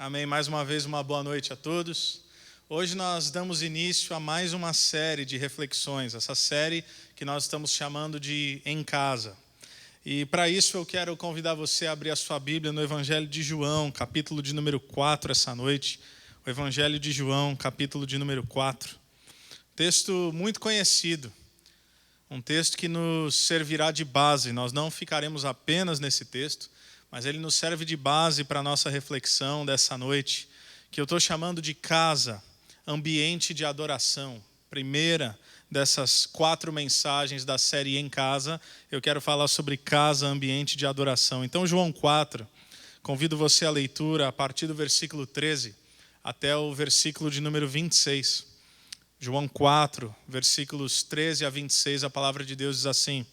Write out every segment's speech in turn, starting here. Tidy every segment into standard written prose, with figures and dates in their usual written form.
Amém. Mais uma vez, uma boa noite a todos. Hoje nós damos início a mais uma série de reflexões, essa série que nós estamos chamando de Em Casa. E para isso eu quero convidar você a abrir a sua Bíblia no Evangelho de João, capítulo de número 4, essa noite. O Evangelho de João, capítulo de número 4. Texto muito conhecido, um texto que nos servirá de base. Nós não ficaremos apenas nesse texto, mas ele nos serve de base para a nossa reflexão dessa noite, que eu estou chamando de casa, ambiente de adoração. Primeira dessas 4 mensagens da série Em Casa, eu quero falar sobre casa, ambiente de adoração. Então, João 4, convido você à leitura a partir do versículo 13 até o versículo de número 26. João 4, versículos 13 a 26, a palavra de Deus diz assim: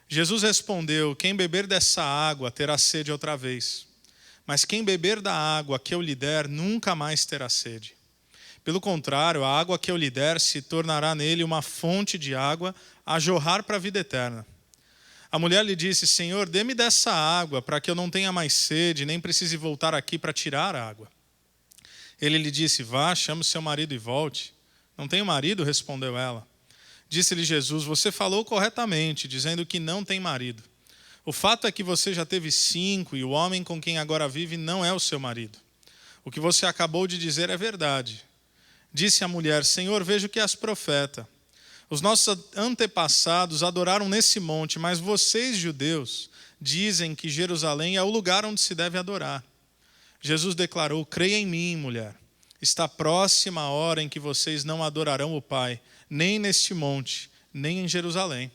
Jesus respondeu: quem beber dessa água terá sede outra vez, mas quem beber da água que eu lhe der nunca mais terá sede. Pelo contrário, a água que eu lhe der se tornará nele uma fonte de água a jorrar para a vida eterna. A mulher lhe disse: Senhor, dê-me dessa água para que eu não tenha mais sede, nem precise voltar aqui para tirar a água. Ele lhe disse: vá, chame o seu marido e volte. Não tenho marido, respondeu ela. Disse-lhe Jesus: você falou corretamente, dizendo que não tem marido. O fato é que você já teve 5 e o homem com quem agora vive não é o seu marido. O que você acabou de dizer é verdade. Disse a mulher: Senhor, vejo que és profeta. Os nossos antepassados adoraram nesse monte, mas vocês, judeus, dizem que Jerusalém é o lugar onde se deve adorar. Jesus declarou: creia em mim, mulher. Está próxima a hora em que vocês não adorarão o Pai, nem neste monte, nem em Jerusalém.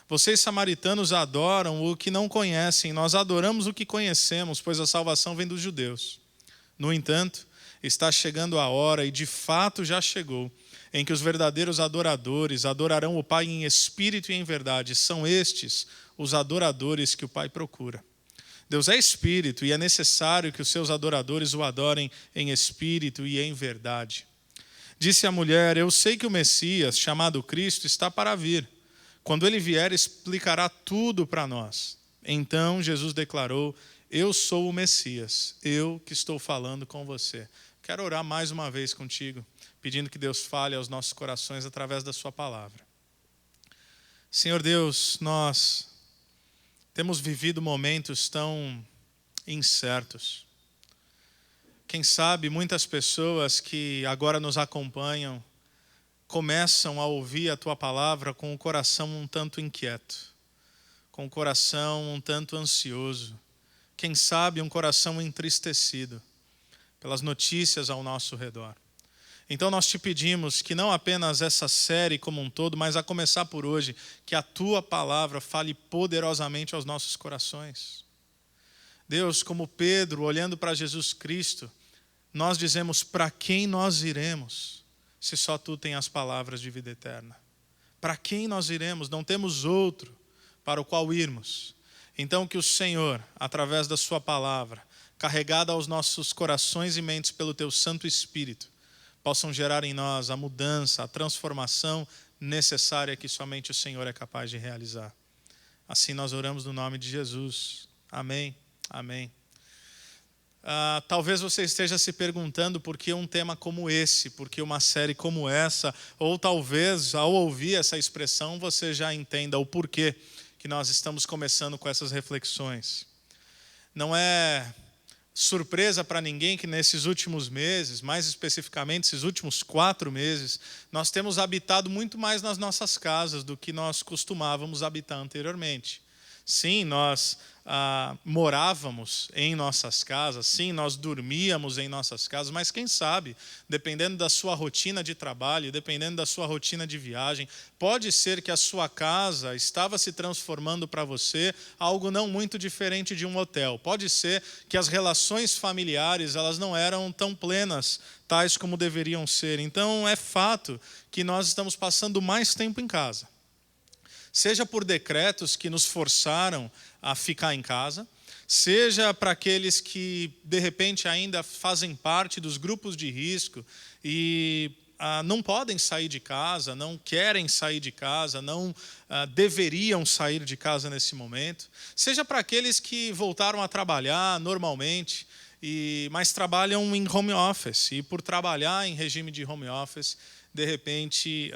Vocês samaritanos adoram o que não conhecem, nós adoramos o que conhecemos, pois a salvação vem dos judeus. No entanto, está chegando a hora, e de fato já chegou, em que os verdadeiros adoradores adorarão o Pai em espírito e em verdade. São estes os adoradores que o Pai procura. Deus é espírito e é necessário que os seus adoradores o adorem em espírito e em verdade. Disse a mulher: eu sei que o Messias, chamado Cristo, está para vir. Quando ele vier, explicará tudo para nós. Então Jesus declarou: eu sou o Messias, eu que estou falando com você. Quero orar mais uma vez contigo, pedindo que Deus fale aos nossos corações através da sua palavra. Senhor Deus, nós temos vivido momentos tão incertos. Quem sabe muitas pessoas que agora nos acompanham começam a ouvir a Tua palavra com o coração um tanto inquieto, com o coração um tanto ansioso, quem sabe um coração entristecido pelas notícias ao nosso redor. Então nós te pedimos que não apenas essa série como um todo, mas a começar por hoje, que a Tua palavra fale poderosamente aos nossos corações. Deus, como Pedro, olhando para Jesus Cristo, nós dizemos: para quem nós iremos, se só Tu tem as palavras de vida eterna? Para quem nós iremos? Não temos outro para o qual irmos. Então que o Senhor, através da Sua palavra, carregada aos nossos corações e mentes pelo Teu Santo Espírito, possam gerar em nós a mudança, a transformação necessária que somente o Senhor é capaz de realizar. Assim nós oramos no nome de Jesus. Amém. Amém. Talvez você esteja se perguntando por que um tema como esse, por que uma série como essa, ou talvez ao ouvir essa expressão você já entenda o porquê que nós estamos começando com essas reflexões. Não é surpresa para ninguém que nesses últimos meses, mais especificamente esses últimos 4 meses, nós temos habitado muito mais nas nossas casas do que nós costumávamos habitar anteriormente. Sim, nós morávamos em nossas casas, sim, nós dormíamos em nossas casas, mas quem sabe, dependendo da sua rotina de trabalho, dependendo da sua rotina de viagem, pode ser que a sua casa estava se transformando para você algo não muito diferente de um hotel. Pode ser que as relações familiares elas não eram tão plenas, tais como deveriam ser. Então é fato que nós estamos passando mais tempo em casa. Seja por decretos que nos forçaram a ficar em casa, seja para aqueles que, de repente, ainda fazem parte dos grupos de risco e não podem sair de casa, não querem sair de casa, não deveriam sair de casa nesse momento, seja para aqueles que voltaram a trabalhar normalmente mas trabalham em home office. E por trabalhar em regime de home office, de repente,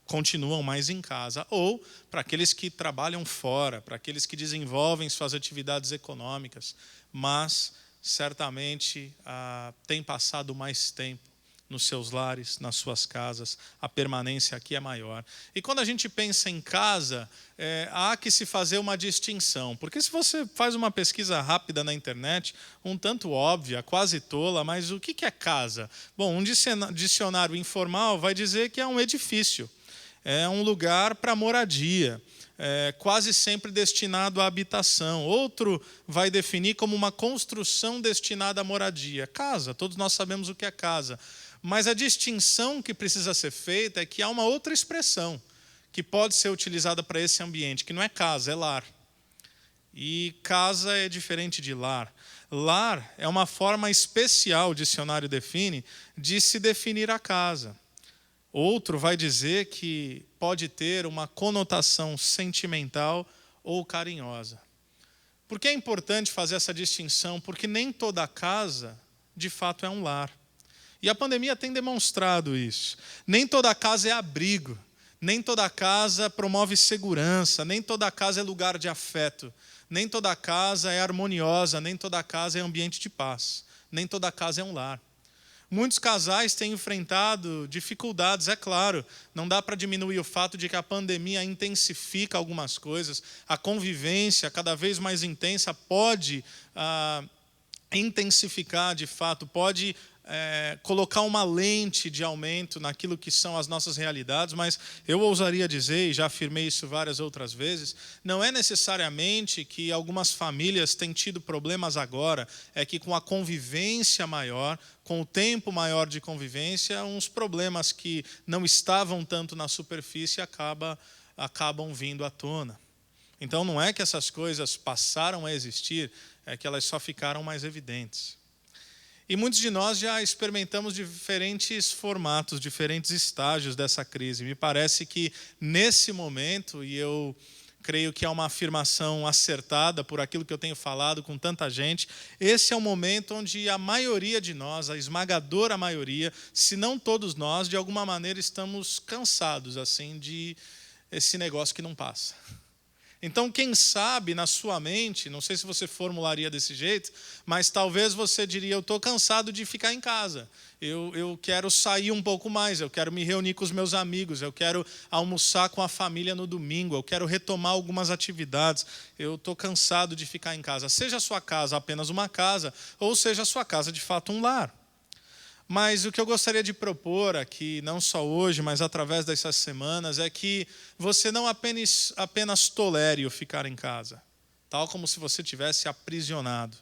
continuam mais em casa. Ou para aqueles que trabalham fora, para aqueles que desenvolvem suas atividades econômicas, mas certamente têm passado mais tempo nos seus lares, nas suas casas, a permanência aqui é maior. E quando a gente pensa em casa, há que se fazer uma distinção, porque se você faz uma pesquisa rápida na internet, um tanto óbvia, quase tola, mas o que é casa? Bom, um dicionário informal vai dizer que é um edifício, é um lugar para moradia, quase sempre destinado à habitação. Outro vai definir como uma construção destinada à moradia. Casa, todos nós sabemos o que é casa. Mas a distinção que precisa ser feita é que há uma outra expressão que pode ser utilizada para esse ambiente, que não é casa, é lar. E casa é diferente de lar. Lar é uma forma especial, o dicionário define, de se definir a casa. Outro vai dizer que pode ter uma conotação sentimental ou carinhosa. Por que é importante fazer essa distinção? Porque nem toda casa, de fato, é um lar. E a pandemia tem demonstrado isso. Nem toda casa é abrigo, nem toda casa promove segurança, nem toda casa é lugar de afeto, nem toda casa é harmoniosa, nem toda casa é ambiente de paz, nem toda casa é um lar. Muitos casais têm enfrentado dificuldades, é claro. Não dá para diminuir o fato de que a pandemia intensifica algumas coisas. A convivência cada vez mais intensa pode intensificar, de fato, pode colocar uma lente de aumento naquilo que são as nossas realidades, mas eu ousaria dizer, e já afirmei isso várias outras vezes, não é necessariamente que algumas famílias têm tido problemas agora, é que com a convivência maior, com o tempo maior de convivência, uns problemas que não estavam tanto na superfície acabam vindo à tona. Então não é que essas coisas passaram a existir, é que elas só ficaram mais evidentes. E muitos de nós já experimentamos diferentes formatos, diferentes estágios dessa crise. Me parece que nesse momento, e eu creio que é uma afirmação acertada por aquilo que eu tenho falado com tanta gente, esse é o momento onde a maioria de nós, a esmagadora maioria, se não todos nós, de alguma maneira estamos cansados assim de esse negócio que não passa. Então, quem sabe na sua mente, não sei se você formularia desse jeito, mas talvez você diria, eu estou cansado de ficar em casa, eu quero sair um pouco mais, eu quero me reunir com os meus amigos, eu quero almoçar com a família no domingo, eu quero retomar algumas atividades, eu estou cansado de ficar em casa. Seja a sua casa apenas uma casa, ou seja a sua casa de fato um lar. Mas o que eu gostaria de propor aqui, não só hoje, mas através dessas semanas, é que você não apenas tolere o ficar em casa, tal como se você tivesse aprisionado.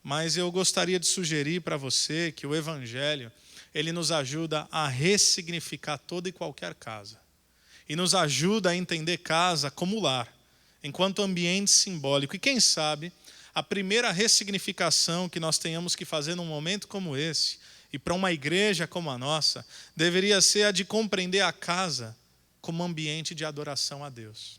Mas eu gostaria de sugerir para você que o Evangelho, ele nos ajuda a ressignificar toda e qualquer casa. E nos ajuda a entender casa como lar, enquanto ambiente simbólico. E quem sabe, a primeira ressignificação que nós tenhamos que fazer num momento como esse, e para uma igreja como a nossa, deveria ser a de compreender a casa como ambiente de adoração a Deus.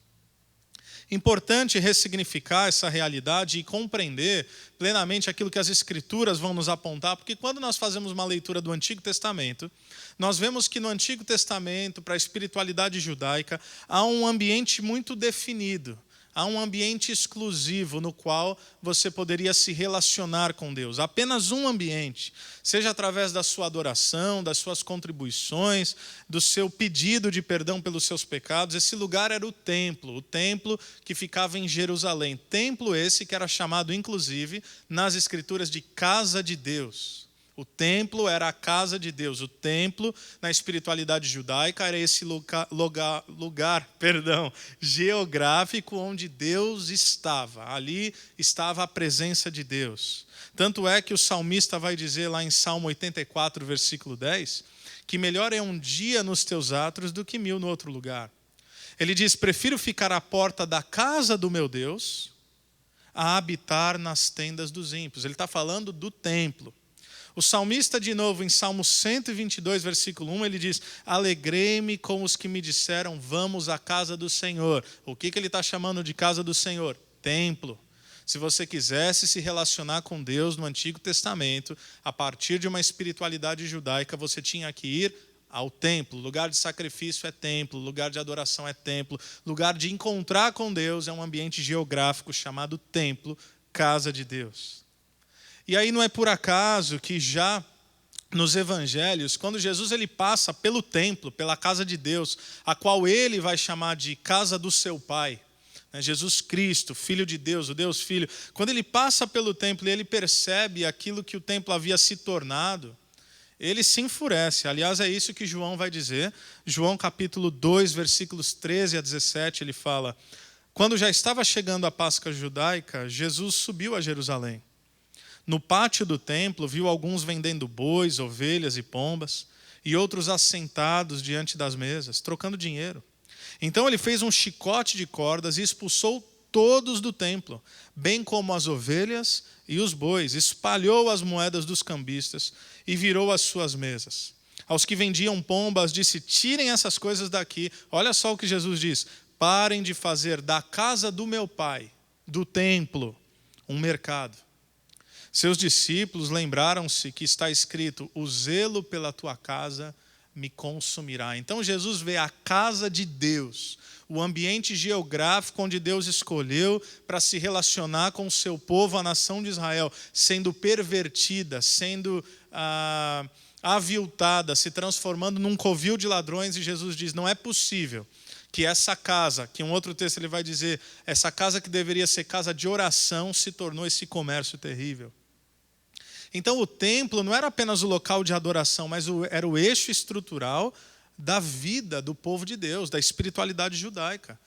Importante ressignificar essa realidade e compreender plenamente aquilo que as Escrituras vão nos apontar, porque quando nós fazemos uma leitura do Antigo Testamento, nós vemos que no Antigo Testamento, para a espiritualidade judaica, há um ambiente muito definido. Há um ambiente exclusivo no qual você poderia se relacionar com Deus. Apenas um ambiente, seja através da sua adoração, das suas contribuições, do seu pedido de perdão pelos seus pecados. Esse lugar era o templo que ficava em Jerusalém. Templo esse que era chamado, inclusive, nas Escrituras de casa de Deus. O templo era a casa de Deus. O templo, na espiritualidade judaica, era esse lugar geográfico onde Deus estava. Ali estava a presença de Deus. Tanto é que o salmista vai dizer lá em Salmo 84, versículo 10, que melhor é um dia nos teus átrios do que 1000 no outro lugar. Ele diz, prefiro ficar à porta da casa do meu Deus a habitar nas tendas dos ímpios. Ele está falando do templo. O salmista, de novo, em Salmo 122, versículo 1, ele diz, alegrei-me com os que me disseram, vamos à casa do Senhor. O que ele está chamando de casa do Senhor? Templo. Se você quisesse se relacionar com Deus no Antigo Testamento, a partir de uma espiritualidade judaica, você tinha que ir ao templo. Lugar de sacrifício é templo, lugar de adoração é templo, lugar de encontrar com Deus é um ambiente geográfico chamado templo, casa de Deus. E aí não é por acaso que já nos evangelhos, quando Jesus ele passa pelo templo, pela casa de Deus, a qual ele vai chamar de casa do seu Pai, Jesus Cristo, Filho de Deus, o Deus Filho, quando ele passa pelo templo e ele percebe aquilo que o templo havia se tornado, ele se enfurece. Aliás, é isso que João vai dizer. João capítulo 2, versículos 13 a 17, ele fala: quando já estava chegando a Páscoa judaica, Jesus subiu a Jerusalém. No pátio do templo, viu alguns vendendo bois, ovelhas e pombas, e outros assentados diante das mesas, trocando dinheiro. Então ele fez um chicote de cordas e expulsou todos do templo, bem como as ovelhas e os bois, espalhou as moedas dos cambistas e virou as suas mesas. Aos que vendiam pombas disse: tirem essas coisas daqui. Olha só o que Jesus diz: parem de fazer da casa do meu Pai, do templo, um mercado. Seus discípulos lembraram-se que está escrito: o zelo pela tua casa me consumirá. Então Jesus vê a casa de Deus, o ambiente geográfico onde Deus escolheu para se relacionar com o seu povo, a nação de Israel, sendo pervertida, sendo aviltada, se transformando num covil de ladrões. E Jesus diz: não é possível que essa casa, que em um outro texto ele vai dizer, essa casa que deveria ser casa de oração, se tornou esse comércio terrível. Então o templo não era apenas o local de adoração, mas era o eixo estrutural da vida do povo de Deus, da espiritualidade judaica.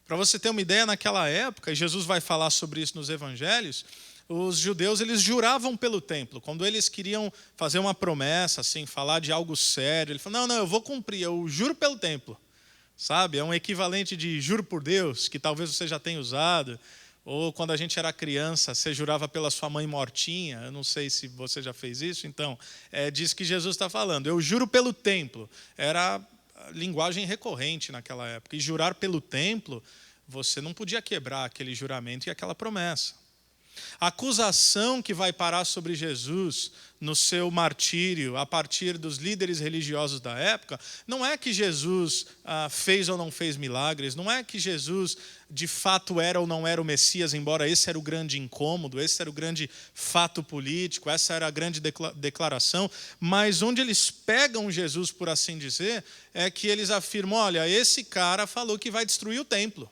Para você ter uma ideia, naquela época, e Jesus vai falar sobre isso nos evangelhos, os judeus eles juravam pelo templo. Quando eles queriam fazer uma promessa, assim, falar de algo sério, ele falou: não, eu vou cumprir, eu juro pelo templo. Sabe? É um equivalente de juro por Deus, que talvez você já tenha usado. Ou quando a gente era criança, você jurava pela sua mãe mortinha. Eu não sei se você já fez isso. Então, diz que Jesus está falando: eu juro pelo templo. Era linguagem recorrente naquela época. E jurar pelo templo, você não podia quebrar aquele juramento e aquela promessa. A acusação que vai parar sobre Jesus no seu martírio, a partir dos líderes religiosos da época, não é que Jesus fez ou não fez milagres, não é que Jesus de fato era ou não era o Messias, embora esse era o grande incômodo, esse era o grande fato político, essa era a grande declaração, mas onde eles pegam Jesus, por assim dizer, é que eles afirmam: olha, esse cara falou que vai destruir o templo.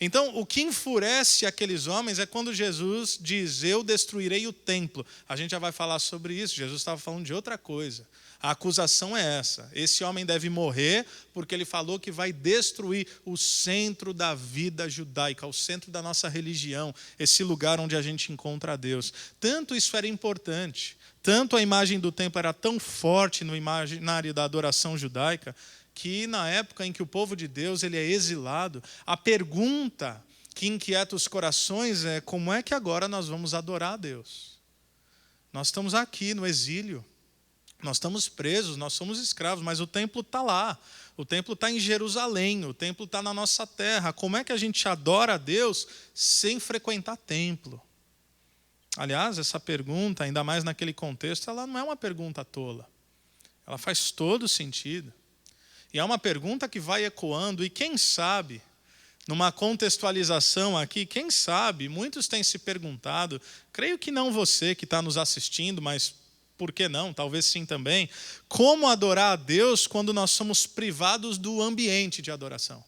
Então, o que enfurece aqueles homens é quando Jesus diz: eu destruirei o templo. A gente já vai falar sobre isso. Jesus estava falando de outra coisa. A acusação é essa: esse homem deve morrer porque ele falou que vai destruir o centro da vida judaica, o centro da nossa religião, esse lugar onde a gente encontra a Deus. Tanto isso era importante, tanto a imagem do templo era tão forte no imaginário da adoração judaica, que na época em que o povo de Deus ele é exilado, a pergunta que inquieta os corações é: como é que agora nós vamos adorar a Deus? Nós estamos aqui no exílio, nós estamos presos, nós somos escravos, mas o templo está lá, o templo está em Jerusalém, o templo está na nossa terra. Como é que a gente adora a Deus sem frequentar templo? Aliás, essa pergunta, ainda mais naquele contexto, ela não é uma pergunta tola, ela faz todo sentido. E é uma pergunta que vai ecoando, e quem sabe, numa contextualização aqui, quem sabe, muitos têm se perguntado, creio que não você que está nos assistindo, mas por que não? Talvez sim também. Como adorar a Deus quando nós somos privados do ambiente de adoração?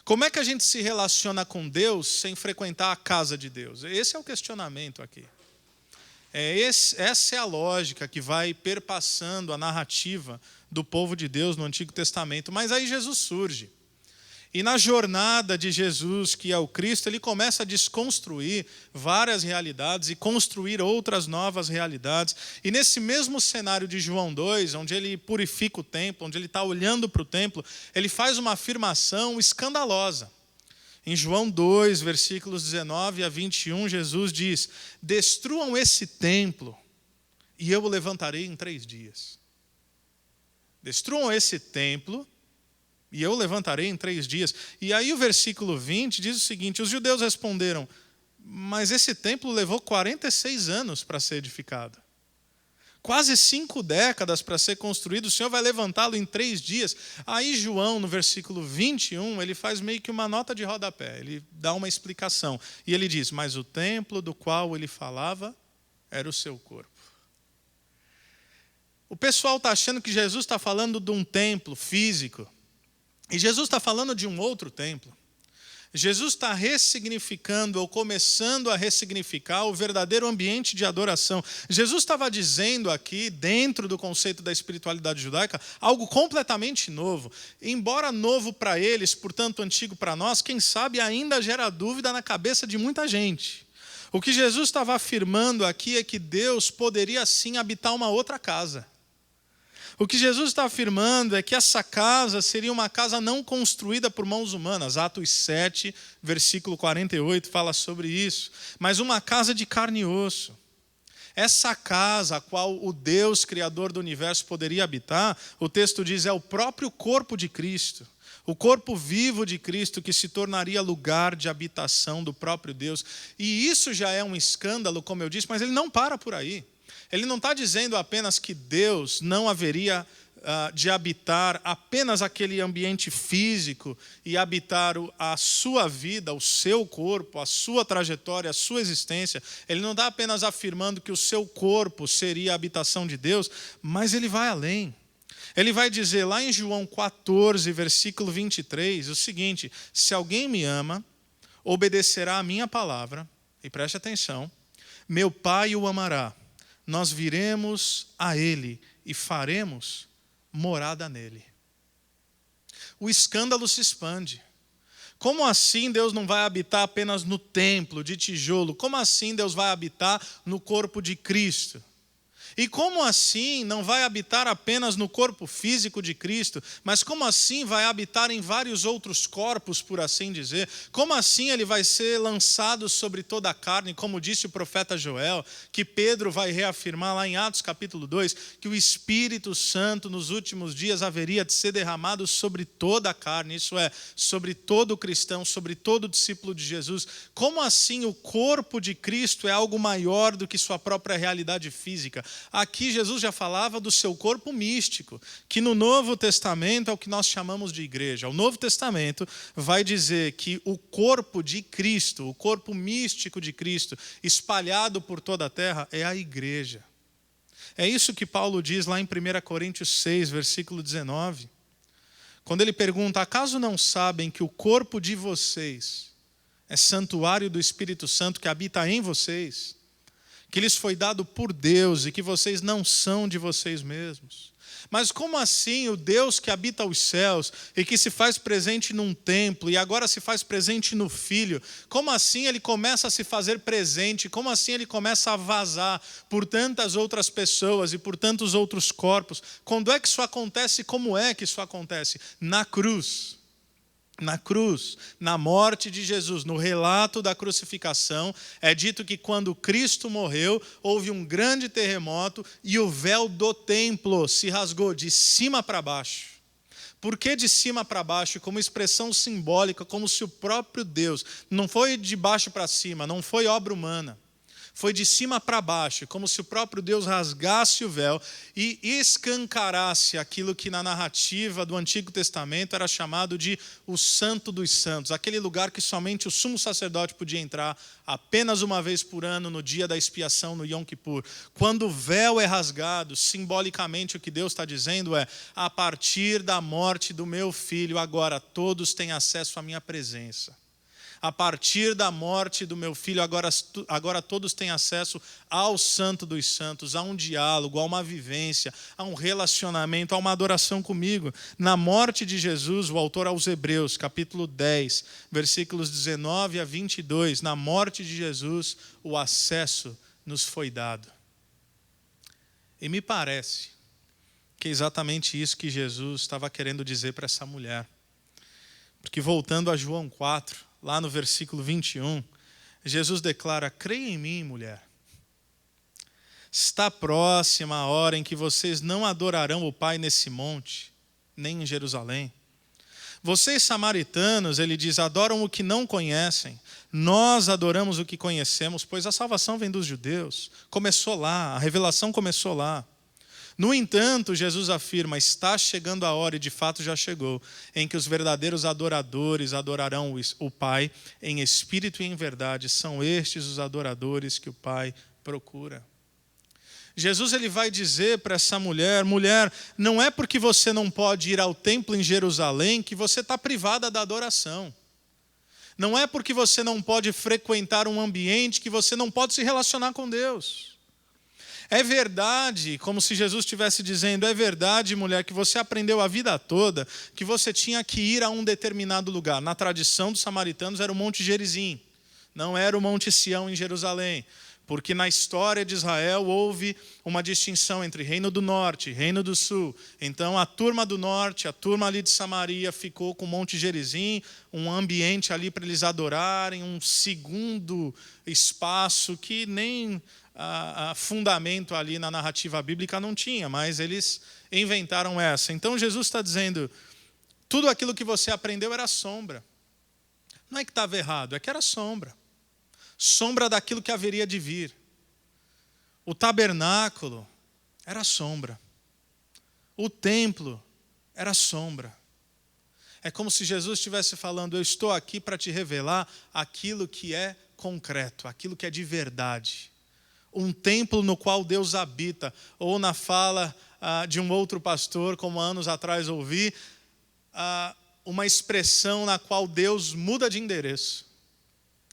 Como é que a gente se relaciona com Deus sem frequentar a casa de Deus? Esse é o questionamento aqui. Essa é a lógica que vai perpassando a narrativa do povo de Deus no Antigo Testamento. Mas aí Jesus surge. E na jornada de Jesus, que é o Cristo, ele começa a desconstruir várias realidades e construir outras novas realidades. E nesse mesmo cenário de João 2, onde ele purifica o templo, onde ele está olhando para o templo, ele faz uma afirmação escandalosa. Em João 2, versículos 19 a 21, Jesus diz: destruam esse templo e eu o levantarei em 3 dias. Destruam esse templo e eu o levantarei em 3 dias. E aí o versículo 20 diz o seguinte: os judeus responderam: Mas esse templo levou 46 anos para ser edificado. Quase 5 décadas para ser construído, o Senhor vai levantá-lo em 3 dias. Aí João, no versículo 21, ele faz meio que uma nota de rodapé, ele dá uma explicação. E ele diz, mas o templo do qual ele falava era o seu corpo. O pessoal está achando que Jesus está falando de um templo físico. E Jesus está falando de um outro templo. Jesus está ressignificando ou começando a ressignificar o verdadeiro ambiente de adoração. Jesus estava dizendo aqui, dentro do conceito da espiritualidade judaica, algo completamente novo. Embora novo para eles, portanto antigo para nós, quem sabe ainda gera dúvida na cabeça de muita gente. O que Jesus estava afirmando aqui é que Deus poderia sim habitar uma outra casa. O que Jesus está afirmando é que essa casa seria uma casa não construída por mãos humanas. Atos 7, versículo 48, fala sobre isso. Mas uma casa de carne e osso. Essa casa, a qual o Deus, Criador do universo, poderia habitar, o texto diz, é o próprio corpo de Cristo. O corpo vivo de Cristo que se tornaria lugar de habitação do próprio Deus. E isso já é um escândalo, como eu disse, mas ele não para por aí. Ele não está dizendo apenas que Deus não haveria de habitar apenas aquele ambiente físico e habitar a sua vida, o seu corpo, a sua trajetória, a sua existência. Ele não está apenas afirmando que o seu corpo seria a habitação de Deus, mas ele vai além. Ele vai dizer lá em João 14, versículo 23, o seguinte, se alguém me ama, obedecerá a minha palavra, e preste atenção, meu Pai o amará. Nós viremos a Ele e faremos morada nele. O escândalo se expande. Como assim Deus não vai habitar apenas no templo de tijolo? Como assim Deus vai habitar no corpo de Cristo? E como assim não vai habitar apenas no corpo físico de Cristo, mas como assim vai habitar em vários outros corpos, por assim dizer? Como assim ele vai ser lançado sobre toda a carne, como disse o profeta Joel, que Pedro vai reafirmar lá em Atos capítulo 2, que o Espírito Santo nos últimos dias haveria de ser derramado sobre toda a carne, isso é, sobre todo cristão, sobre todo discípulo de Jesus. Como assim o corpo de Cristo é algo maior do que sua própria realidade física? Aqui Jesus já falava do seu corpo místico, que no Novo Testamento é o que nós chamamos de igreja. O Novo Testamento vai dizer que o corpo de Cristo, o corpo místico de Cristo, espalhado por toda a terra, é a igreja. É isso que Paulo diz lá em 1 Coríntios 6, versículo 19. Quando ele pergunta, acaso não sabem que o corpo de vocês é santuário do Espírito Santo que habita em vocês? Que lhes foi dado por Deus e que vocês não são de vocês mesmos. Mas como assim o Deus que habita os céus e que se faz presente num templo e agora se faz presente no Filho, como assim ele começa a se fazer presente, como assim ele começa a vazar por tantas outras pessoas e por tantos outros corpos? Quando é que isso acontece? Como é que isso acontece? Na cruz. Na cruz, na morte de Jesus, no relato da crucificação, é dito que quando Cristo morreu, houve um grande terremoto e o véu do templo se rasgou de cima para baixo. Por que de cima para baixo? Como expressão simbólica, como se o próprio Deus, não foi de baixo para cima, não foi obra humana. Foi de cima para baixo, como se o próprio Deus rasgasse o véu e escancarasse aquilo que na narrativa do Antigo Testamento era chamado de o Santo dos Santos, aquele lugar que somente o sumo sacerdote podia entrar apenas uma vez por ano no dia da expiação, no Yom Kippur. Quando o véu é rasgado, simbolicamente o que Deus está dizendo é, a partir da morte do meu filho, agora todos têm acesso à minha presença. A partir da morte do meu filho, agora todos têm acesso ao Santo dos Santos, a um diálogo, a uma vivência, a um relacionamento, a uma adoração comigo. Na morte de Jesus, o autor aos Hebreus, capítulo 10, versículos 19 a 22, na morte de Jesus, o acesso nos foi dado. E me parece que é exatamente isso que Jesus estava querendo dizer para essa mulher. Porque voltando a João 4, lá no versículo 21, Jesus declara, creia em mim, mulher. Está próxima a hora em que vocês não adorarão o Pai nesse monte, nem em Jerusalém. Vocês samaritanos, ele diz, adoram o que não conhecem. Nós adoramos o que conhecemos, pois a salvação vem dos judeus. Começou lá, a revelação começou lá. No entanto, Jesus afirma, está chegando a hora, e de fato já chegou, em que os verdadeiros adoradores adorarão o Pai em espírito e em verdade. São estes os adoradores que o Pai procura. Jesus ele vai dizer para essa mulher, mulher, não é porque você não pode ir ao templo em Jerusalém que você está privada da adoração. Não é porque você não pode frequentar um ambiente que você não pode se relacionar com Deus. É verdade, como se Jesus estivesse dizendo, é verdade, mulher, que você aprendeu a vida toda que você tinha que ir a um determinado lugar. Na tradição dos samaritanos era o Monte Gerizim, não era o Monte Sião em Jerusalém. Porque na história de Israel houve uma distinção entre Reino do Norte e Reino do Sul. Então a turma do Norte, a turma ali de Samaria ficou com o Monte Gerizim, um ambiente ali para eles adorarem, um segundo espaço que nem fundamento ali na narrativa bíblica não tinha, mas eles inventaram essa. Então Jesus está dizendo, tudo aquilo que você aprendeu era sombra. Não é que estava errado, é que era sombra. Sombra daquilo que haveria de vir. O tabernáculo era sombra. O templo era sombra. É como se Jesus estivesse falando, eu estou aqui para te revelar aquilo que é concreto, aquilo que é de verdade. Um templo no qual Deus habita, ou na fala de um outro pastor, como anos atrás ouvi, uma expressão na qual Deus muda de endereço.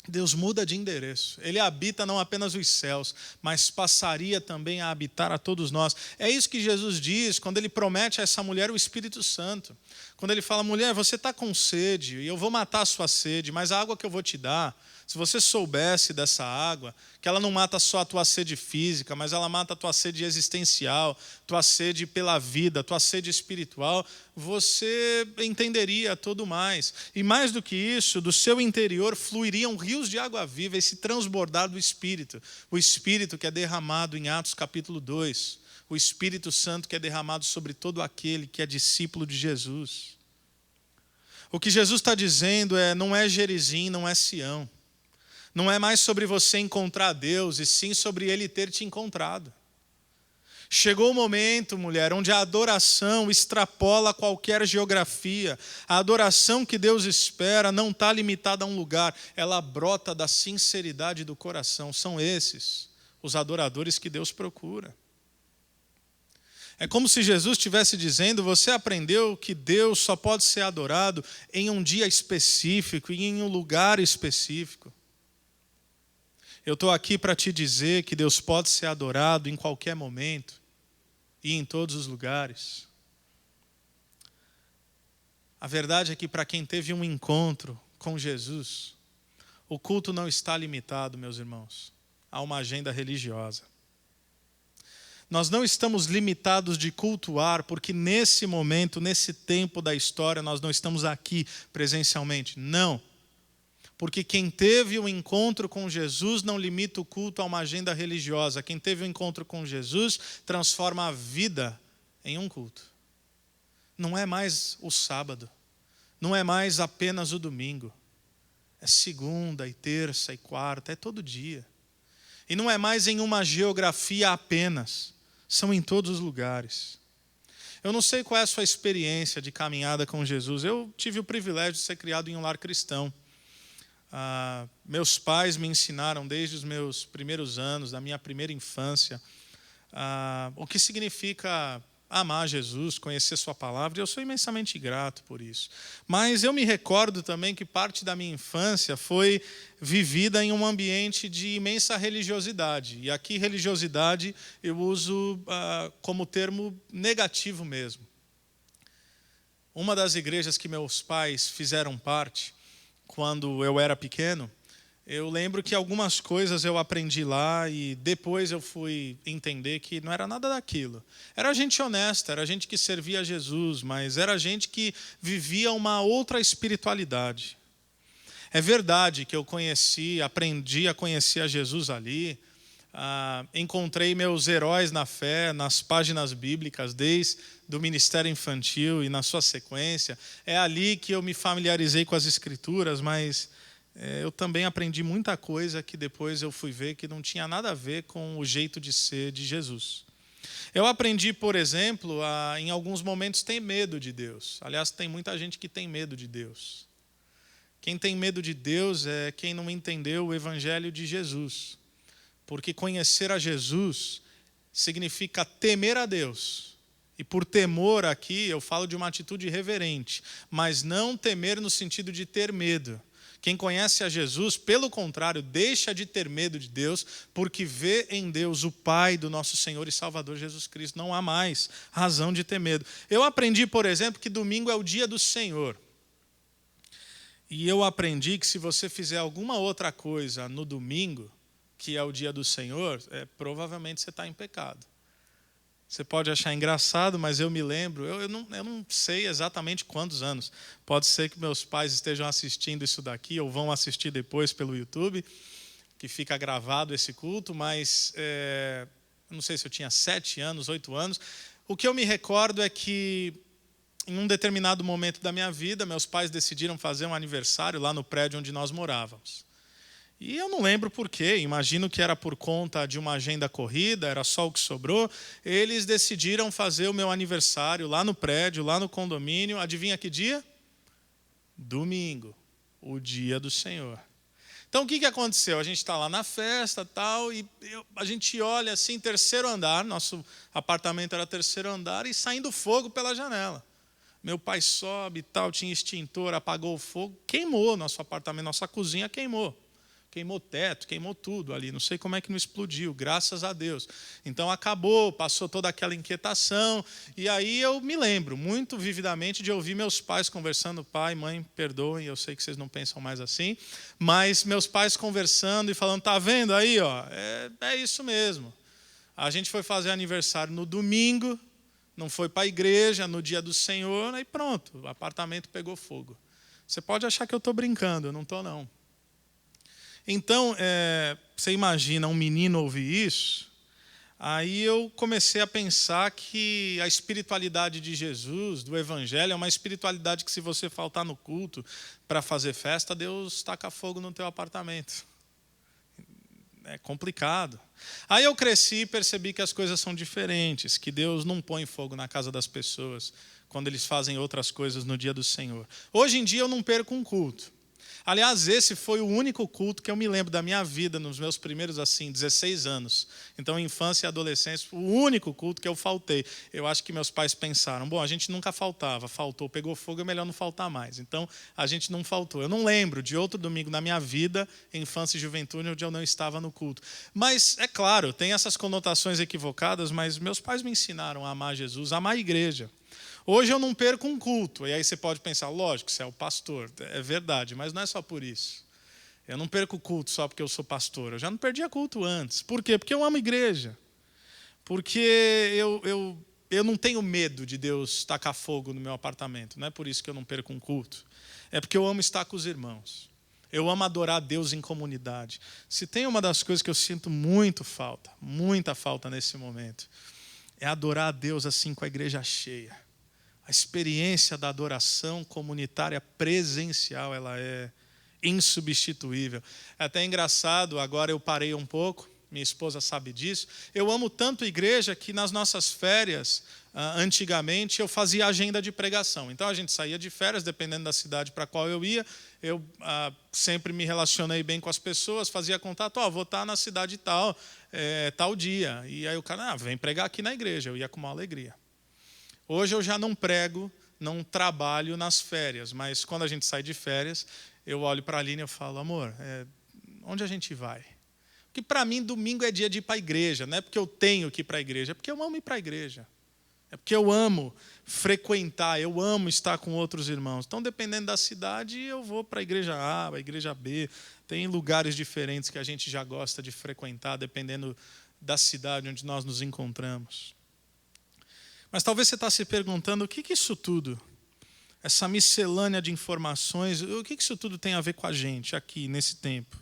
Deus muda de endereço. Ele habita não apenas os céus, mas passaria também a habitar a todos nós. É isso que Jesus diz quando ele promete a essa mulher o Espírito Santo. Quando ele fala, mulher, você está com sede, e eu vou matar a sua sede, mas a água que eu vou te dar, se você soubesse dessa água, que ela não mata só a tua sede física, mas ela mata a tua sede existencial, tua sede pela vida, tua sede espiritual, você entenderia tudo mais. E mais do que isso, do seu interior fluiriam rios de água viva, esse transbordar do Espírito. O Espírito que é derramado em Atos capítulo 2. O Espírito Santo que é derramado sobre todo aquele que é discípulo de Jesus. O que Jesus está dizendo não é Gerizim, não é Sião. Não é mais sobre você encontrar Deus, e sim sobre Ele ter te encontrado. Chegou o momento, mulher, onde a adoração extrapola qualquer geografia. A adoração que Deus espera não está limitada a um lugar, ela brota da sinceridade do coração. São esses os adoradores que Deus procura. É como se Jesus estivesse dizendo, você aprendeu que Deus só pode ser adorado em um dia específico e em um lugar específico. Eu estou aqui para te dizer que Deus pode ser adorado em qualquer momento e em todos os lugares. A verdade é que para quem teve um encontro com Jesus, o culto não está limitado, meus irmãos, a uma agenda religiosa. Nós não estamos limitados de cultuar, porque nesse momento, nesse tempo da história, nós não estamos aqui presencialmente. Não. Porque quem teve um encontro com Jesus não limita o culto a uma agenda religiosa. Quem teve um encontro com Jesus transforma a vida em um culto. Não é mais o sábado. Não é mais apenas o domingo. É segunda e terça e quarta, é todo dia. E não é mais em uma geografia apenas. São em todos os lugares. Eu não sei qual é a sua experiência de caminhada com Jesus. Eu tive o privilégio de ser criado em um lar cristão. Meus pais me ensinaram desde os meus primeiros anos, da minha primeira infância, o que significa amar Jesus, conhecer sua palavra, e eu sou imensamente grato por isso. Mas eu me recordo também que parte da minha infância foi vivida em um ambiente de imensa religiosidade. E aqui religiosidade eu uso como termo negativo mesmo. Uma das igrejas que meus pais fizeram parte, quando eu era pequeno, eu lembro que algumas coisas eu aprendi lá e depois eu fui entender que não era nada daquilo. Era gente honesta, era gente que servia a Jesus, mas era gente que vivia uma outra espiritualidade. É verdade que eu aprendi a conhecer a Jesus ali, encontrei meus heróis na fé, nas páginas bíblicas, desde do ministério infantil e na sua sequência. É ali que eu me familiarizei com as Escrituras, mas eu também aprendi muita coisa que depois eu fui ver que não tinha nada a ver com o jeito de ser de Jesus. Eu aprendi, por exemplo, em alguns momentos ter medo de Deus. Aliás, tem muita gente que tem medo de Deus. Quem tem medo de Deus é quem não entendeu o evangelho de Jesus. Porque conhecer a Jesus significa temer a Deus. E por temor aqui, eu falo de uma atitude reverente, mas não temer no sentido de ter medo. Quem conhece a Jesus, pelo contrário, deixa de ter medo de Deus, porque vê em Deus o Pai do nosso Senhor e Salvador Jesus Cristo. Não há mais razão de ter medo. Eu aprendi, por exemplo, que domingo é o dia do Senhor. E eu aprendi que se você fizer alguma outra coisa no domingo, que é o dia do Senhor, provavelmente você está em pecado. Você pode achar engraçado, mas eu me lembro, eu não sei exatamente quantos anos. Pode ser que meus pais estejam assistindo isso daqui, ou vão assistir depois pelo YouTube, que fica gravado esse culto, mas não sei se eu tinha 7 anos, 8 anos. O que eu me recordo é que, em um determinado momento da minha vida, meus pais decidiram fazer um aniversário lá no prédio onde nós morávamos. E eu não lembro por quê, imagino que era por conta de uma agenda corrida, era só o que sobrou. Eles decidiram fazer o meu aniversário lá no prédio, lá no condomínio. Adivinha que dia? Domingo, o dia do Senhor. Então o que aconteceu? A gente está lá na festa tal, e a gente olha assim, 3º andar, nosso apartamento era 3º andar, e saindo fogo pela janela. Meu pai sobe e tal, tinha extintor, apagou o fogo, queimou nosso apartamento, nossa cozinha queimou. Queimou teto, queimou tudo ali. Não sei como é que não explodiu, graças a Deus. Então acabou, passou toda aquela inquietação. E aí eu me lembro muito vividamente de ouvir meus pais conversando. Pai, mãe, perdoem, eu sei que vocês não pensam mais assim. Mas meus pais conversando e falando, tá vendo aí? Ó, é isso mesmo. A gente foi fazer aniversário no domingo, não foi para a igreja, no dia do Senhor, aí pronto, o apartamento pegou fogo. Você pode achar que eu estou brincando, eu não estou não. Então, você imagina um menino ouvir isso? Aí eu comecei a pensar que a espiritualidade de Jesus, do Evangelho, é uma espiritualidade que, se você faltar no culto para fazer festa, Deus taca fogo no teu apartamento. É complicado. Aí eu cresci e percebi que as coisas são diferentes, que Deus não põe fogo na casa das pessoas quando eles fazem outras coisas no dia do Senhor. Hoje em dia eu não perco um culto. Aliás, esse foi o único culto que eu me lembro da minha vida, nos meus primeiros 16 anos. Então, infância e adolescência, o único culto que eu faltei. Eu acho que meus pais pensaram, bom, a gente nunca faltava, faltou, pegou fogo, é melhor não faltar mais. Então, a gente não faltou. Eu não lembro de outro domingo na minha vida, infância e juventude, onde eu não estava no culto. Mas, é claro, tem essas conotações equivocadas, mas meus pais me ensinaram a amar Jesus, a amar a igreja. Hoje eu não perco um culto. E aí você pode pensar, lógico, você é o pastor. É verdade, mas não é só por isso. Eu não perco culto só porque eu sou pastor. Eu já não perdia culto antes. Por quê? Porque eu amo a igreja. Porque eu não tenho medo de Deus tacar fogo no meu apartamento. Não é por isso que eu não perco um culto. É porque eu amo estar com os irmãos. Eu amo adorar a Deus em comunidade. Se tem uma das coisas que eu sinto muita falta nesse momento, é adorar a Deus assim com a igreja cheia. A experiência da adoração comunitária presencial, ela é insubstituível. É até engraçado, agora eu parei um pouco, minha esposa sabe disso. Eu amo tanto a igreja que nas nossas férias, antigamente, eu fazia agenda de pregação. Então a gente saía de férias, dependendo da cidade para a qual eu ia. Eu sempre me relacionei bem com as pessoas, fazia contato, vou estar na cidade tal, tal dia. E aí o cara, vem pregar aqui na igreja. Eu ia com uma alegria. Hoje eu já não prego, não trabalho nas férias, mas quando a gente sai de férias, eu olho para a Aline e falo, amor, onde a gente vai? Porque para mim domingo é dia de ir para a igreja, não é porque eu tenho que ir para a igreja, é porque eu amo ir para a igreja. É porque eu amo frequentar, eu amo estar com outros irmãos. Então, dependendo da cidade, eu vou para a igreja A, para a igreja B. Tem lugares diferentes que a gente já gosta de frequentar, dependendo da cidade onde nós nos encontramos. Mas talvez você está se perguntando, o que isso tudo, essa miscelânea de informações, o que isso tudo tem a ver com a gente aqui, nesse tempo?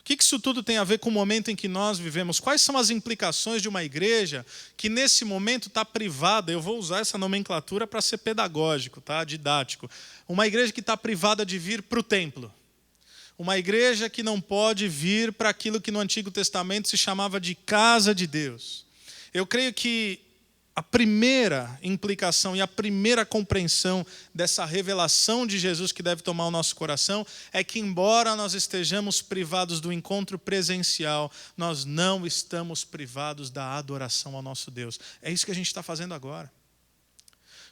O que isso tudo tem a ver com o momento em que nós vivemos? Quais são as implicações de uma igreja que nesse momento está privada? Eu vou usar essa nomenclatura para ser pedagógico, tá? Didático. Uma igreja que está privada de vir para o templo. Uma igreja que não pode vir para aquilo que no Antigo Testamento se chamava de casa de Deus. Eu creio que a primeira implicação e a primeira compreensão dessa revelação de Jesus que deve tomar o nosso coração é que, embora nós estejamos privados do encontro presencial, nós não estamos privados da adoração ao nosso Deus. É isso que a gente está fazendo agora.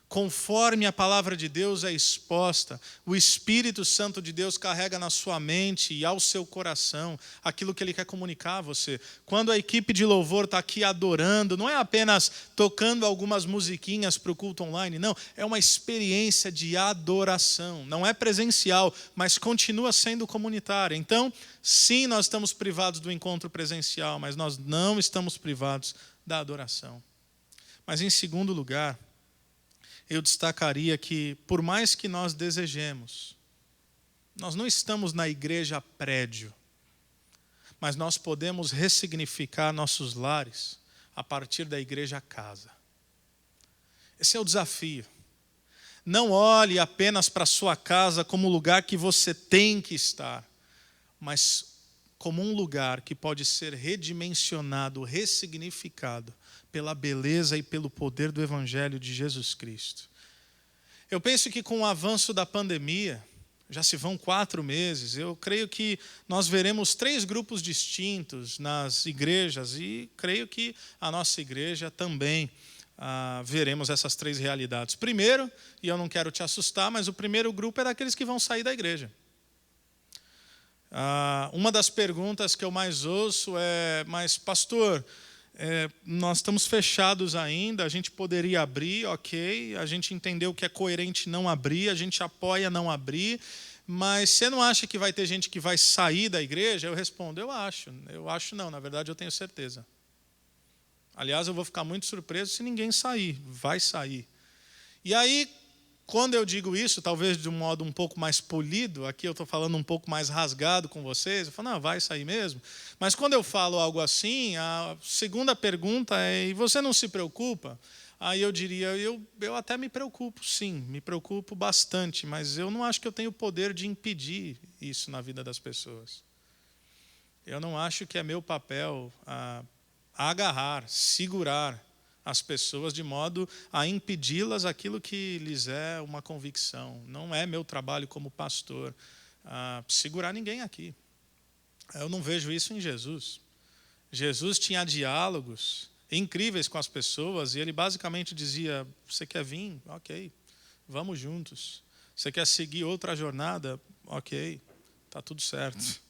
Conforme a palavra de Deus é exposta, o Espírito Santo de Deus carrega na sua mente e ao seu coração aquilo que Ele quer comunicar a você. Quando a equipe de louvor está aqui adorando, não é apenas tocando algumas musiquinhas para o culto online, não. É uma experiência de adoração. Não é presencial, mas continua sendo comunitária. Então, sim, nós estamos privados do encontro presencial, mas nós não estamos privados da adoração. Mas, em segundo lugar, eu destacaria que, por mais que nós desejemos, nós não estamos na igreja prédio, mas nós podemos ressignificar nossos lares a partir da igreja casa. Esse é o desafio. Não olhe apenas para a sua casa como um lugar que você tem que estar, mas como um lugar que pode ser redimensionado, ressignificado pela beleza e pelo poder do Evangelho de Jesus Cristo. Eu penso que com o avanço da pandemia, já se vão 4 meses, eu creio que nós veremos 3 grupos distintos nas igrejas e creio que a nossa igreja também veremos essas 3 realidades. Primeiro, e eu não quero te assustar, mas o primeiro grupo é daqueles que vão sair da igreja. Uma das perguntas que eu mais ouço é: mas pastor, nós estamos fechados ainda, a gente poderia abrir, ok, a gente entendeu que é coerente não abrir, a gente apoia não abrir, mas você não acha que vai ter gente que vai sair da igreja? Eu respondo: eu acho não, na verdade eu tenho certeza. Aliás, eu vou ficar muito surpreso se ninguém sair, vai sair. E aí, quando eu digo isso, talvez de um modo um pouco mais polido, aqui eu estou falando um pouco mais rasgado com vocês, eu falo: não, vai sair mesmo. Mas quando eu falo algo assim, a segunda pergunta é: e você não se preocupa? Aí eu diria: eu até me preocupo, sim, me preocupo bastante, mas eu não acho que eu tenho o poder de impedir isso na vida das pessoas. Eu não acho que é meu papel agarrar, segurar as pessoas de modo a impedi-las aquilo que lhes é uma convicção. Não é meu trabalho como pastor segurar ninguém aqui. Eu não vejo isso em Jesus. Jesus tinha diálogos incríveis com as pessoas e ele basicamente dizia: você quer vir? Ok, vamos juntos. Você quer seguir outra jornada? Ok, está tudo certo.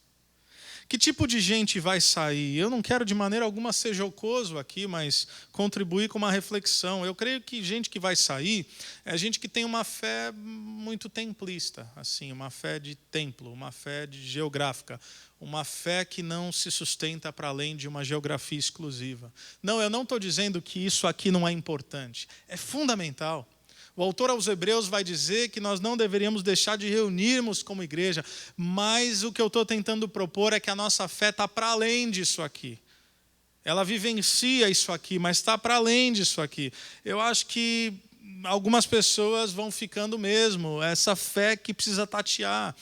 Que tipo de gente vai sair? Eu não quero de maneira alguma ser jocoso aqui, mas contribuir com uma reflexão. Eu creio que gente que vai sair é gente que tem uma fé muito templista, assim, uma fé de templo, uma fé de geográfica, uma fé que não se sustenta para além de uma geografia exclusiva. Não, eu não estou dizendo que isso aqui não é importante. É fundamental. O autor aos Hebreus vai dizer que nós não deveríamos deixar de reunirmos como igreja, mas o que eu estou tentando propor é que a nossa fé está para além disso aqui. Ela vivencia isso aqui, mas está para além disso aqui. Eu acho que algumas pessoas vão ficando mesmo, essa fé que precisa tatear.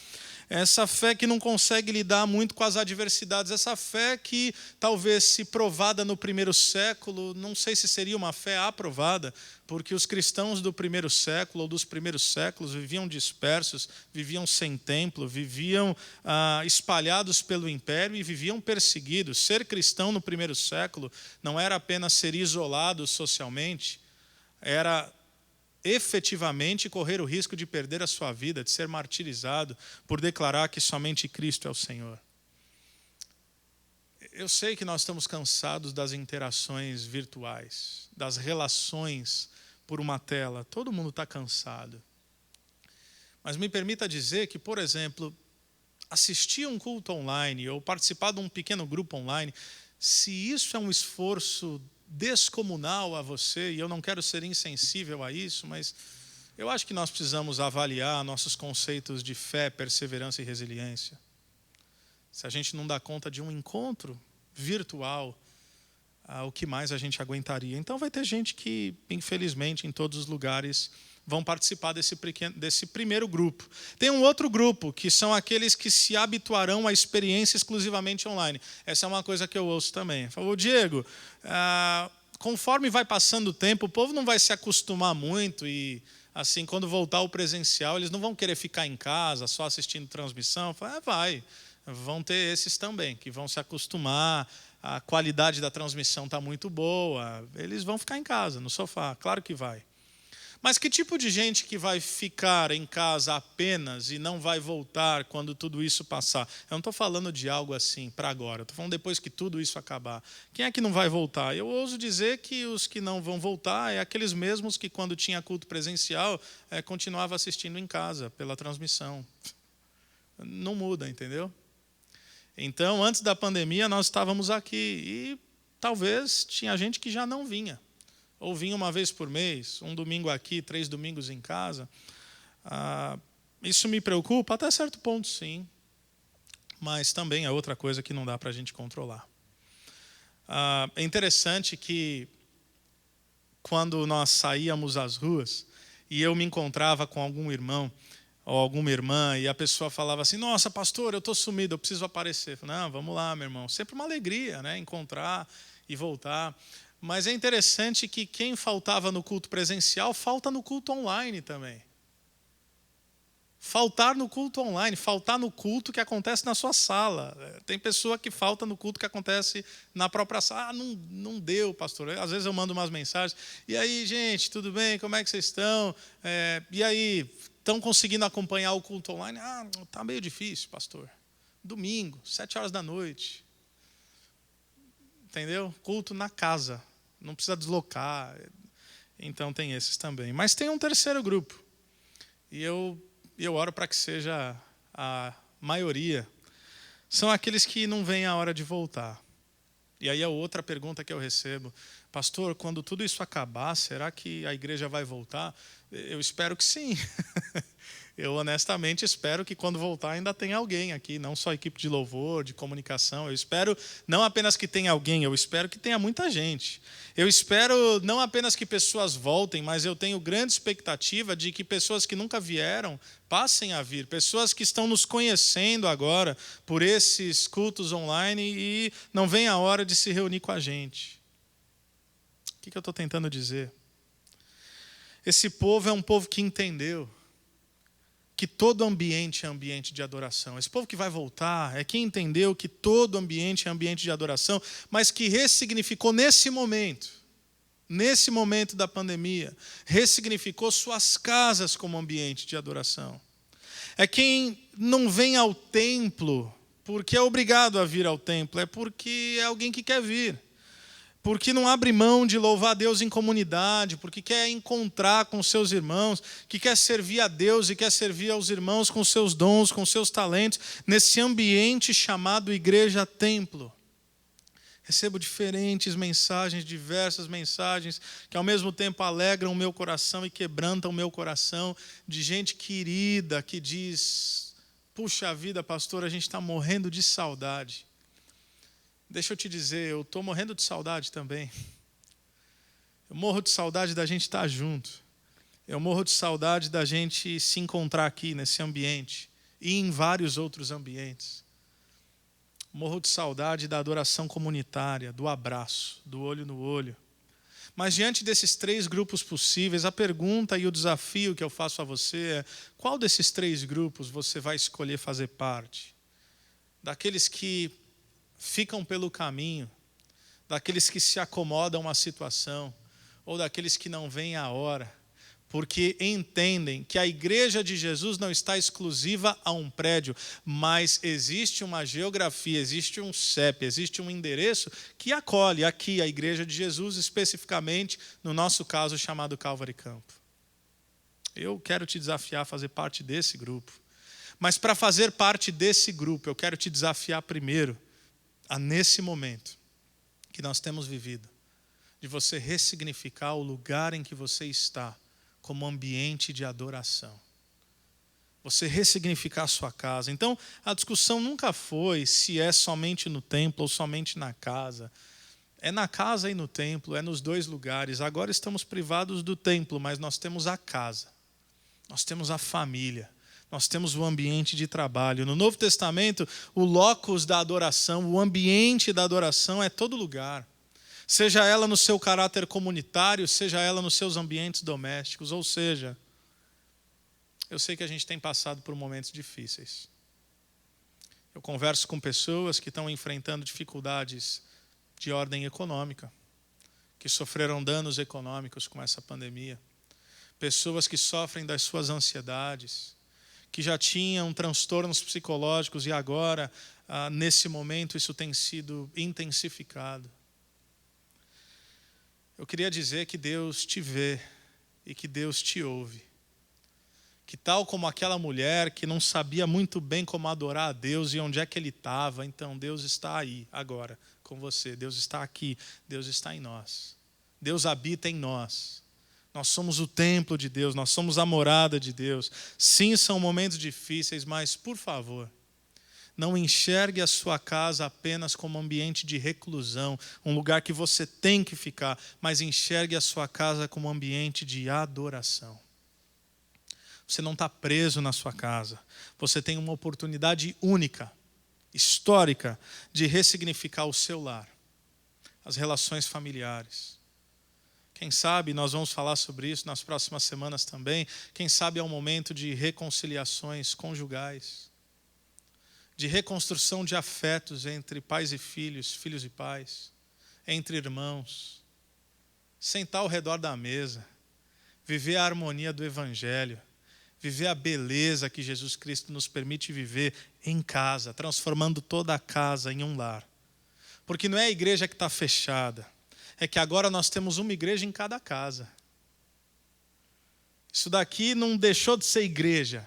Essa fé que não consegue lidar muito com as adversidades, essa fé que talvez, se provada no primeiro século, não sei se seria uma fé aprovada, porque os cristãos do primeiro século ou dos primeiros séculos viviam dispersos, viviam sem templo, viviam espalhados pelo império e viviam perseguidos. Ser cristão no primeiro século não era apenas ser isolado socialmente, era efetivamente correr o risco de perder a sua vida, de ser martirizado por declarar que somente Cristo é o Senhor. Eu sei que nós estamos cansados das interações virtuais, das relações por uma tela. Todo mundo está cansado. Mas me permita dizer que, por exemplo, assistir um culto online ou participar de um pequeno grupo online, se isso é um esforço descomunal a você, e eu não quero ser insensível a isso, mas eu acho que nós precisamos avaliar nossos conceitos de fé, perseverança e resiliência. Se a gente não dá conta de um encontro virtual, o que mais a gente aguentaria? Então vai ter gente que, infelizmente, em todos os lugares, vão participar desse primeiro grupo. Tem um outro grupo, que são aqueles que se habituarão à experiência exclusivamente online. Essa é uma coisa que eu ouço também. Falou, Diego, conforme vai passando o tempo, o povo não vai se acostumar muito e, assim, quando voltar ao presencial, eles não vão querer ficar em casa só assistindo transmissão. Falei, vai. Vão ter esses também, que vão se acostumar, a qualidade da transmissão está muito boa, eles vão ficar em casa, no sofá, claro que vai. Mas que tipo de gente que vai ficar em casa apenas e não vai voltar quando tudo isso passar? Eu não estou falando de algo assim para agora, estou falando depois que tudo isso acabar. Quem é que não vai voltar? Eu ouso dizer que os que não vão voltar é aqueles mesmos que quando tinha culto presencial, continuava assistindo em casa, pela transmissão. Não muda, entendeu? Então, antes da pandemia, nós estávamos aqui e talvez tinha gente que já não vinha. Ou vinha uma vez por mês, um domingo aqui, 3 domingos em casa. Isso me preocupa até certo ponto, sim. Mas também é outra coisa que não dá para a gente controlar. É interessante que quando nós saíamos às ruas e eu me encontrava com algum irmão ou alguma irmã, e a pessoa falava assim, nossa, pastor, eu estou sumido, eu preciso aparecer. Eu falei, não, vamos lá, meu irmão. Sempre uma alegria, né? Encontrar e voltar. Mas é interessante que quem faltava no culto presencial, falta no culto online também. Faltar no culto online, faltar no culto que acontece na sua sala. Tem pessoa que falta no culto que acontece na própria sala. Não deu, pastor. Às vezes eu mando umas mensagens. E aí, gente, tudo bem? Como é que vocês estão? E aí, estão conseguindo acompanhar o culto online? Está meio difícil, pastor. Domingo, 7 horas da noite. Entendeu? Culto na casa. Não precisa deslocar. Então tem esses também. Mas tem um terceiro grupo. E eu oro para que seja a maioria. São aqueles que não veem a hora de voltar. E aí a outra pergunta que eu recebo. Pastor, quando tudo isso acabar, será que a igreja vai voltar? Eu espero que sim. Eu honestamente espero que quando voltar ainda tenha alguém aqui, não só a equipe de louvor, de comunicação. Eu espero não apenas que tenha alguém, eu espero que tenha muita gente. Eu espero não apenas que pessoas voltem, mas eu tenho grande expectativa de que pessoas que nunca vieram passem a vir. Pessoas que estão nos conhecendo agora por esses cultos online e não vem a hora de se reunir com a gente. O que eu estou tentando dizer? Esse povo é um povo que entendeu que todo ambiente é ambiente de adoração. Esse povo que vai voltar é quem entendeu que todo ambiente é ambiente de adoração, mas que ressignificou nesse momento da pandemia, ressignificou suas casas como ambiente de adoração. É quem não vem ao templo porque é obrigado a vir ao templo, é porque é alguém que quer vir. Porque não abre mão de louvar a Deus em comunidade, porque quer encontrar com seus irmãos, que quer servir a Deus e quer servir aos irmãos com seus dons, com seus talentos, nesse ambiente chamado igreja-templo. Recebo diferentes mensagens, diversas mensagens, que ao mesmo tempo alegram o meu coração e quebrantam o meu coração, de gente querida que diz, puxa vida, pastor, a gente está morrendo de saudade. Deixa eu te dizer, eu estou morrendo de saudade também. Eu morro de saudade da gente estar junto. Eu morro de saudade da gente se encontrar aqui nesse ambiente e em vários outros ambientes. Morro de saudade da adoração comunitária, do abraço, do olho no olho. Mas diante desses 3 grupos possíveis, a pergunta e o desafio que eu faço a você é: qual desses 3 grupos você vai escolher fazer parte? Daqueles que ficam pelo caminho, daqueles que se acomodam à situação, ou daqueles que não veem a hora, porque entendem que a igreja de Jesus não está exclusiva a um prédio, mas existe uma geografia, existe um CEP, existe um endereço que acolhe aqui a igreja de Jesus, especificamente no nosso caso chamado Calvary Campo. Eu quero te desafiar a fazer parte desse grupo. Mas para fazer parte desse grupo, eu quero te desafiar primeiro a nesse momento que nós temos vivido, de você ressignificar o lugar em que você está como ambiente de adoração. Você ressignificar a sua casa. Então, a discussão nunca foi se é somente no templo ou somente na casa. É na casa e no templo, é nos dois lugares. Agora estamos privados do templo, mas nós temos a casa. Nós temos a família. Nós temos o ambiente de trabalho. No Novo Testamento, o locus da adoração, o ambiente da adoração é todo lugar. Seja ela no seu caráter comunitário, seja ela nos seus ambientes domésticos. Ou seja, eu sei que a gente tem passado por momentos difíceis. Eu converso com pessoas que estão enfrentando dificuldades de ordem econômica, que sofreram danos econômicos com essa pandemia. Pessoas que sofrem das suas ansiedades, que já tinham transtornos psicológicos e agora, nesse momento, isso tem sido intensificado. Eu queria dizer que Deus te vê e que Deus te ouve. Que tal como aquela mulher que não sabia muito bem como adorar a Deus e onde é que Ele estava, então Deus está aí, agora, com você. Deus está aqui, Deus está em nós. Deus habita em nós. Nós somos o templo de Deus, nós somos a morada de Deus. Sim, são momentos difíceis, mas, por favor, não enxergue a sua casa apenas como um ambiente de reclusão, um lugar que você tem que ficar, mas enxergue a sua casa como um ambiente de adoração. Você não está preso na sua casa. Você tem uma oportunidade única, histórica, de ressignificar o seu lar, as relações familiares. Quem sabe nós vamos falar sobre isso nas próximas semanas também. Quem sabe é um momento de reconciliações conjugais, de reconstrução de afetos entre pais e filhos, filhos e pais, entre irmãos. Sentar ao redor da mesa, viver a harmonia do Evangelho, viver a beleza que Jesus Cristo nos permite viver em casa, transformando toda a casa em um lar. Porque não é a igreja que está fechada, é que agora nós temos uma igreja em cada casa. Isso daqui não deixou de ser igreja,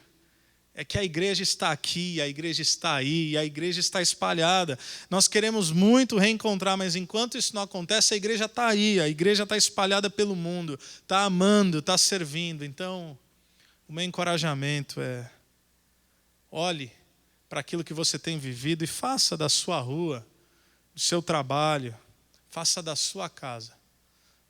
é que a igreja está aqui, a igreja está aí, a igreja está espalhada. Nós queremos muito reencontrar, mas enquanto isso não acontece, a igreja está aí, a igreja está espalhada pelo mundo, está amando, está servindo. Então, o meu encorajamento é: olhe para aquilo que você tem vivido e faça da sua rua, do seu trabalho, faça da sua casa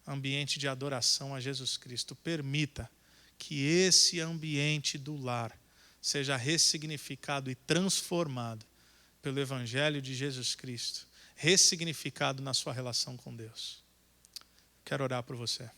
ambiente de adoração a Jesus Cristo. Permita que esse ambiente do lar seja ressignificado e transformado pelo Evangelho de Jesus Cristo, ressignificado na sua relação com Deus. Quero orar por você.